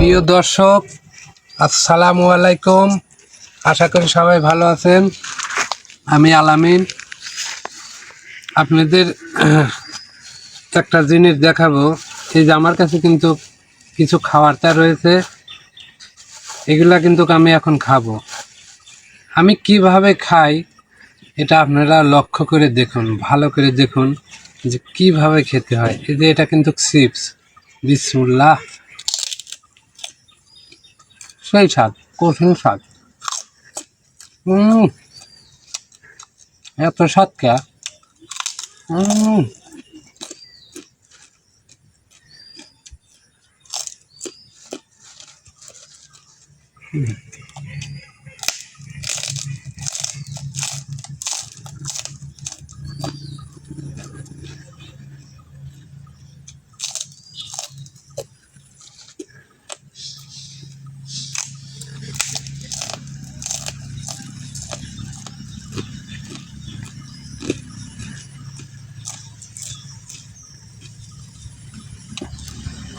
প্রিয় দর্শক, আসসালামু আলাইকুম। আশা করি সবাই ভালো আছেন। আমি আলামিন। আপনাদের একটা জিনিস দেখাবো। এই যে আমার কাছে কিন্তু কিছু খাবারটা রয়েছে, এগুলা কিন্তু আমি এখন খাবো। আমি কিভাবে খাই এটা আপনারা লক্ষ্য করে দেখুন, ভালো করে দেখুন যে কিভাবে খেতে হয়। এই যে এটা কিন্তু চিপস। বিসমিল্লাহ। সেই স্বাদ, কঠিন স্বাদ। এত স্বাদ কে?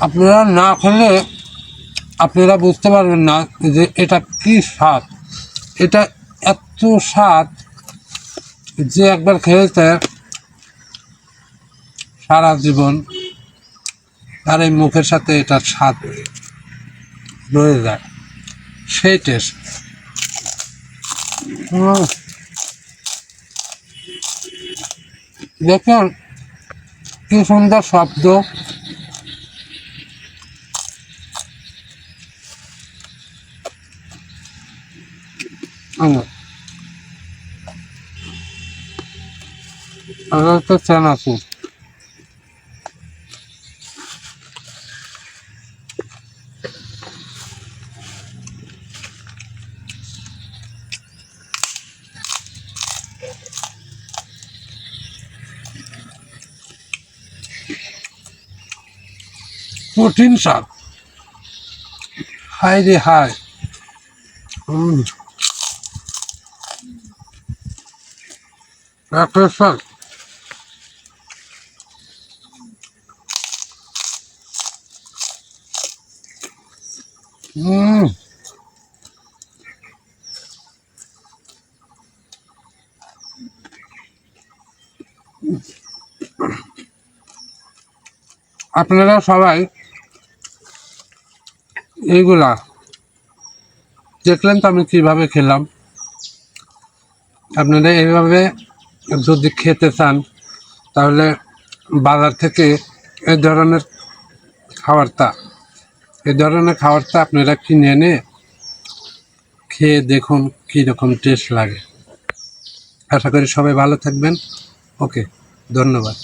আপনারা না খেলে আপনারা বুঝতে পারবেন না যে এটা কি স্বাদ। এটা এত স্বাদ যে একবার খেয়েছে সারা জীবন আর এই মুখের সাথে এটার স্বাদ রয়ে যায়। সেই টেস্ট। দেখুন কি সুন্দর শব্দ। তো চানাচুর। কঠিন স্বাদ। হাই রে হাই। এত স্বাদ। আপনারা সবাই এইগুলা দেখলেন তো আমি কিভাবে খেলাম। আপনারা এইভাবে যদি খেতে চান তাহলে বাজার থেকে এই ধরনের খাবারটা আপনারা কিনে এনে খেয়ে দেখুন কীরকম টেস্ট লাগে। আশা করি সবাই ভালো থাকবেন। ওকে, ধন্যবাদ।